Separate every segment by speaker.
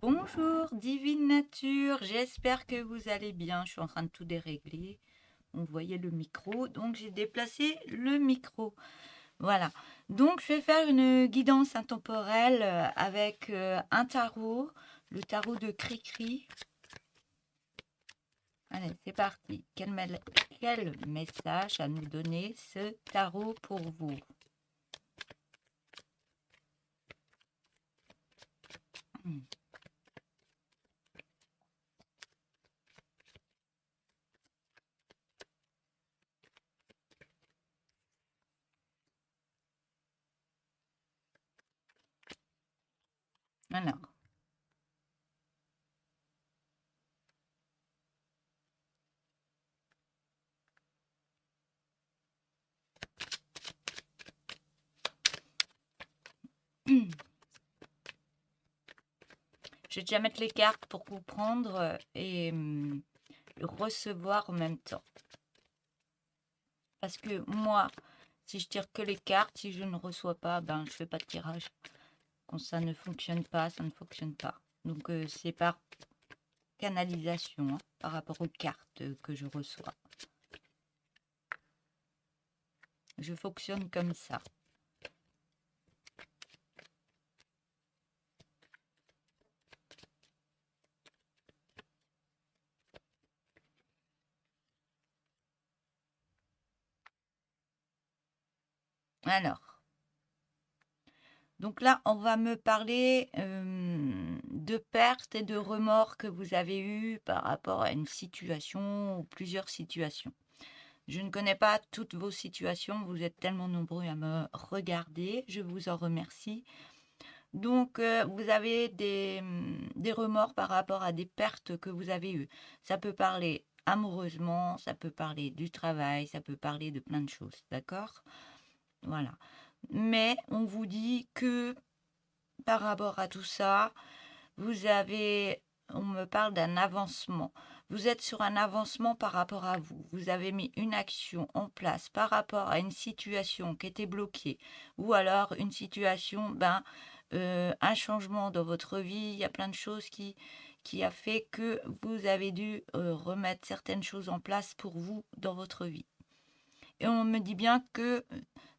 Speaker 1: Bonjour, divine nature, j'espère que vous allez bien. Je suis en train de tout dérégler. On voyait le micro, donc j'ai déplacé le micro. Voilà. Donc je vais faire une guidance intemporelle avec un tarot, le tarot de Cricri. Allez, c'est parti. Quel message à nous donner ce tarot pour vous? Alors. Je vais déjà mettre les cartes pour vous prendre et recevoir en même temps. Parce que moi, si je tire que les cartes, si je ne reçois pas, ben je fais pas de tirage. Quand ça ne fonctionne pas, ça ne fonctionne pas. Donc c'est par canalisation par rapport aux cartes que je reçois. Je fonctionne comme ça. Alors, donc là, on va me parler de pertes et de remords que vous avez eus par rapport à une situation ou plusieurs situations. Je ne connais pas toutes vos situations, vous êtes tellement nombreux à me regarder, je vous en remercie. Donc, vous avez des remords par rapport à des pertes que vous avez eues. Ça peut parler amoureusement, ça peut parler du travail, ça peut parler de plein de choses, d'accord? Voilà. Mais on vous dit que par rapport à tout ça, on me parle d'un avancement. Vous êtes sur un avancement par rapport à vous. Vous avez mis une action en place par rapport à une situation qui était bloquée ou alors une situation, un changement dans votre vie. Il y a plein de choses qui a fait que vous avez dû remettre certaines choses en place pour vous dans votre vie. Et on me dit bien que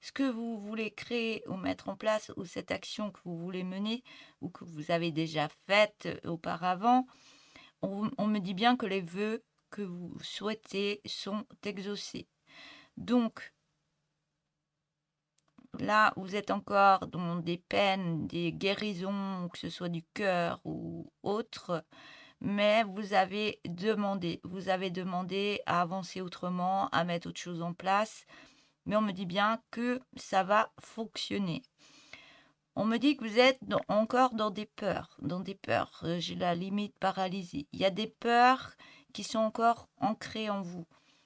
Speaker 1: ce que vous voulez créer ou mettre en place, ou cette action que vous voulez mener, ou que vous avez déjà faite auparavant, on me dit bien que les vœux que vous souhaitez sont exaucés. Donc, là, vous êtes encore dans des peines, des guérisons, que ce soit du cœur ou autre, mais vous avez demandé à avancer autrement, à mettre autre chose en place, mais on me dit bien que ça va fonctionner. On me dit que vous êtes encore dans des peurs, j'ai la limite paralysée. Il y a des peurs qui sont encore ancrées en vous.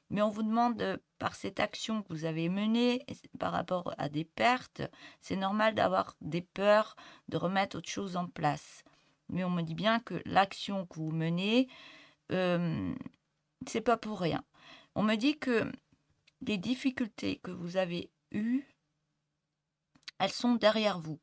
Speaker 1: Mais on vous demande, par cette action que vous avez menée, par rapport à des pertes, c'est normal d'avoir des peurs, de remettre autre chose en place. Mais on me dit bien que l'action que vous menez, c'est pas pour rien. On me dit que les difficultés que vous avez eues, elles sont derrière vous.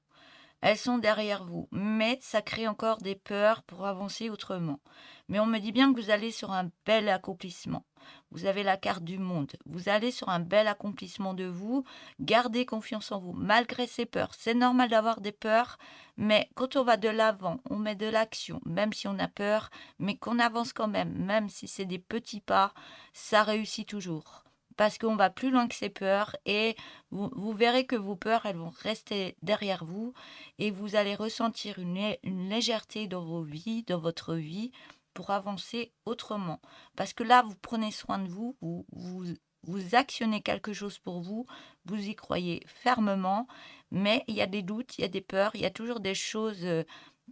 Speaker 1: Elles sont derrière vous, mais ça crée encore des peurs pour avancer autrement. Mais on me dit bien que vous allez sur un bel accomplissement. Vous avez la carte du monde. Vous allez sur un bel accomplissement de vous. Gardez confiance en vous, malgré ces peurs. C'est normal d'avoir des peurs, mais quand on va de l'avant, on met de l'action, même si on a peur, mais qu'on avance quand même si c'est des petits pas, ça réussit toujours. Parce qu'on va plus loin que ces peurs et vous verrez que vos peurs, elles vont rester derrière vous et vous allez ressentir une légèreté dans vos vies, dans votre vie, pour avancer autrement. Parce que là, vous prenez soin de vous, vous actionnez quelque chose pour vous, vous y croyez fermement, mais il y a des doutes, il y a des peurs, il y a toujours des choses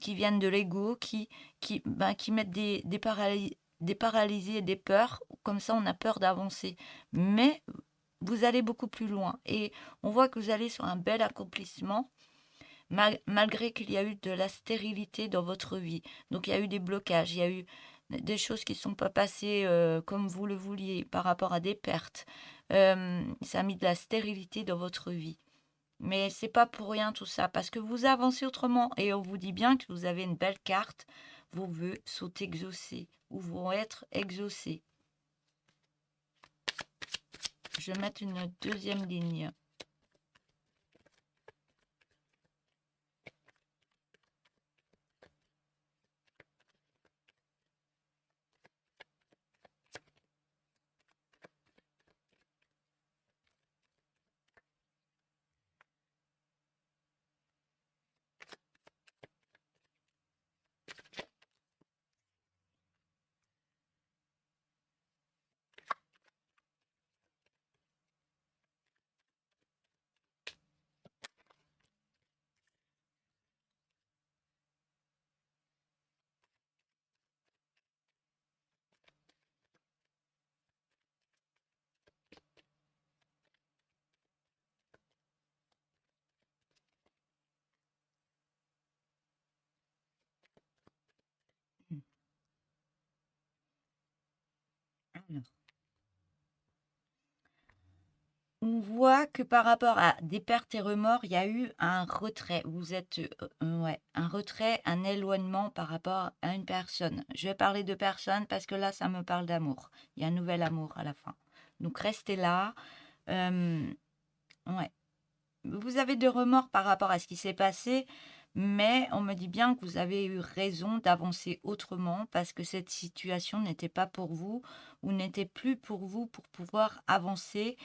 Speaker 1: qui viennent de l'ego, qui mettent des paralysés et des peurs, comme ça on a peur d'avancer. Mais vous allez beaucoup plus loin et on voit que vous allez sur un bel accomplissement malgré qu'il y a eu de la stérilité dans votre vie. Donc il y a eu des blocages, il y a eu des choses qui ne sont pas passées comme vous le vouliez par rapport à des pertes. Ça a mis de la stérilité dans votre vie. Mais c'est pas pour rien tout ça, parce que vous avancez autrement et on vous dit bien que vous avez une belle carte. vos vœux sont exaucés ou vont être exaucés. Je vais mettre une deuxième ligne. Alors, on voit que par rapport à des pertes et remords, il y a eu un retrait. Vous êtes, ouais, un retrait, un éloignement par rapport à une personne. Je vais parler de personne parce que là, ça me parle d'amour. Il y a un nouvel amour à la fin. Donc, restez là. Ouais. Vous avez de remords par rapport à ce qui s'est passé, mais on me dit bien que vous avez eu raison d'avancer autrement parce que cette situation n'était pas pour vous ou n'était plus pour vous pour pouvoir avancer,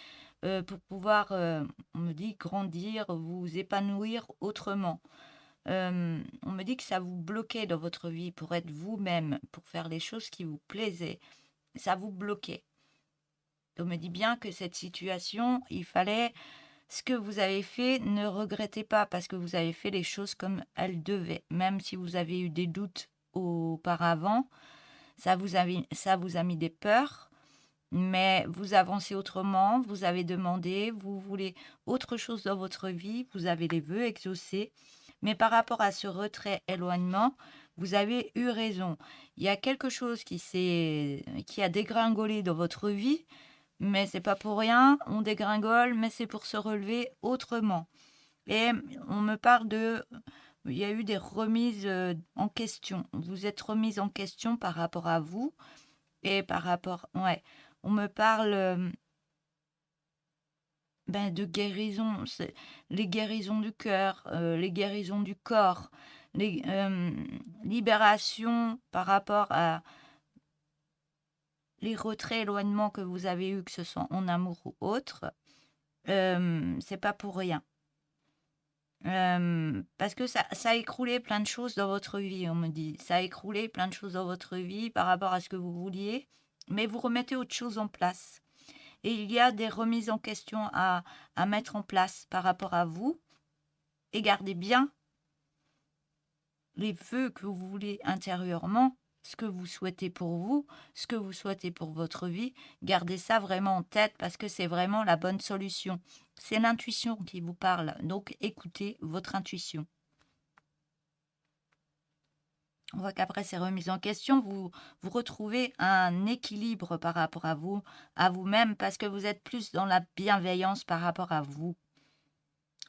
Speaker 1: pour pouvoir, on me dit, grandir, vous épanouir autrement. On me dit que ça vous bloquait dans votre vie pour être vous-même, pour faire les choses qui vous plaisaient. Ça vous bloquait. On me dit bien que cette situation, il fallait ce que vous avez fait, ne regrettez pas parce que vous avez fait les choses comme elles devaient. Même si vous avez eu des doutes auparavant, ça vous a mis des peurs, mais vous avancez autrement, vous avez demandé, vous voulez autre chose dans votre vie, vous avez les vœux exaucés. Mais par rapport à ce retrait, éloignement, vous avez eu raison. Il y a quelque chose qui a dégringolé dans votre vie, mais c'est pas pour rien, on dégringole, mais c'est pour se relever autrement. Et on me parle il y a eu des remises en question. Vous êtes remise en question par rapport à vous et par rapport, ouais, on me parle de guérison, les guérisons du cœur, les guérisons du corps, les libérations par rapport à les retraits, éloignements que vous avez eus, que ce soit en amour ou autre. C'est pas pour rien. Parce que ça a écroulé plein de choses dans votre vie, on me dit. Ça a écroulé plein de choses dans votre vie par rapport à ce que vous vouliez, mais vous remettez autre chose en place. Et il y a des remises en question à mettre en place par rapport à vous. Et gardez bien les vœux que vous voulez intérieurement, ce que vous souhaitez pour vous, ce que vous souhaitez pour votre vie. Gardez ça vraiment en tête parce que c'est vraiment la bonne solution. C'est l'intuition qui vous parle, donc écoutez votre intuition. On voit qu'après ces remises en question, vous retrouvez un équilibre par rapport à vous, à vous-même, parce que vous êtes plus dans la bienveillance par rapport à vous.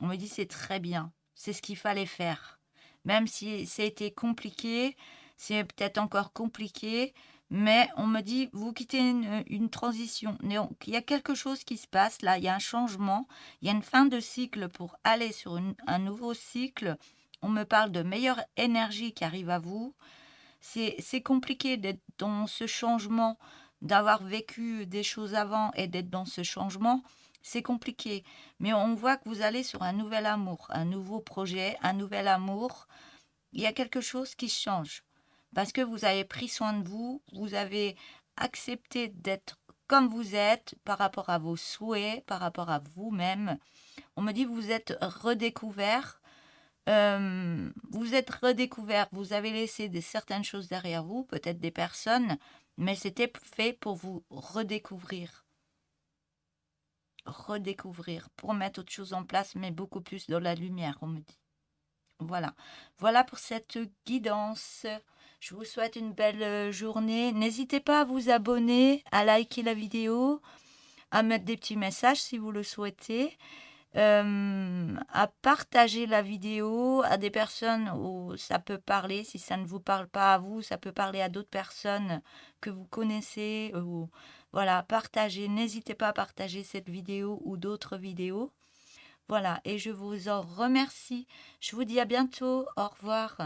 Speaker 1: On me dit c'est très bien, c'est ce qu'il fallait faire. Même si c'était compliqué, c'est peut-être encore compliqué, mais on me dit vous quittez une transition. Donc, il y a quelque chose qui se passe là, il y a un changement, il y a une fin de cycle pour aller sur un nouveau cycle. On me parle de meilleure énergie qui arrive à vous. C'est compliqué d'être dans ce changement, d'avoir vécu des choses avant et d'être dans ce changement. C'est compliqué. Mais on voit que vous allez sur un nouvel amour, un nouveau projet, un nouvel amour. Il y a quelque chose qui change. Parce que vous avez pris soin de vous, vous avez accepté d'être comme vous êtes par rapport à vos souhaits, par rapport à vous-même. On me dit vous êtes redécouvert. Vous êtes redécouvert, vous avez laissé certaines choses derrière vous, peut-être des personnes, mais c'était fait pour vous redécouvrir. Redécouvrir, pour mettre autre chose en place, mais beaucoup plus dans la lumière, on me dit. Voilà. Voilà pour cette guidance. Je vous souhaite une belle journée. N'hésitez pas à vous abonner, à liker la vidéo, à mettre des petits messages si vous le souhaitez. à partager la vidéo à des personnes où ça peut parler. Si ça ne vous parle pas à vous, ça peut parler à d'autres personnes que vous connaissez. Ou, voilà, partagez. N'hésitez pas à partager cette vidéo ou d'autres vidéos. Voilà, et je vous en remercie. Je vous dis à bientôt. Au revoir.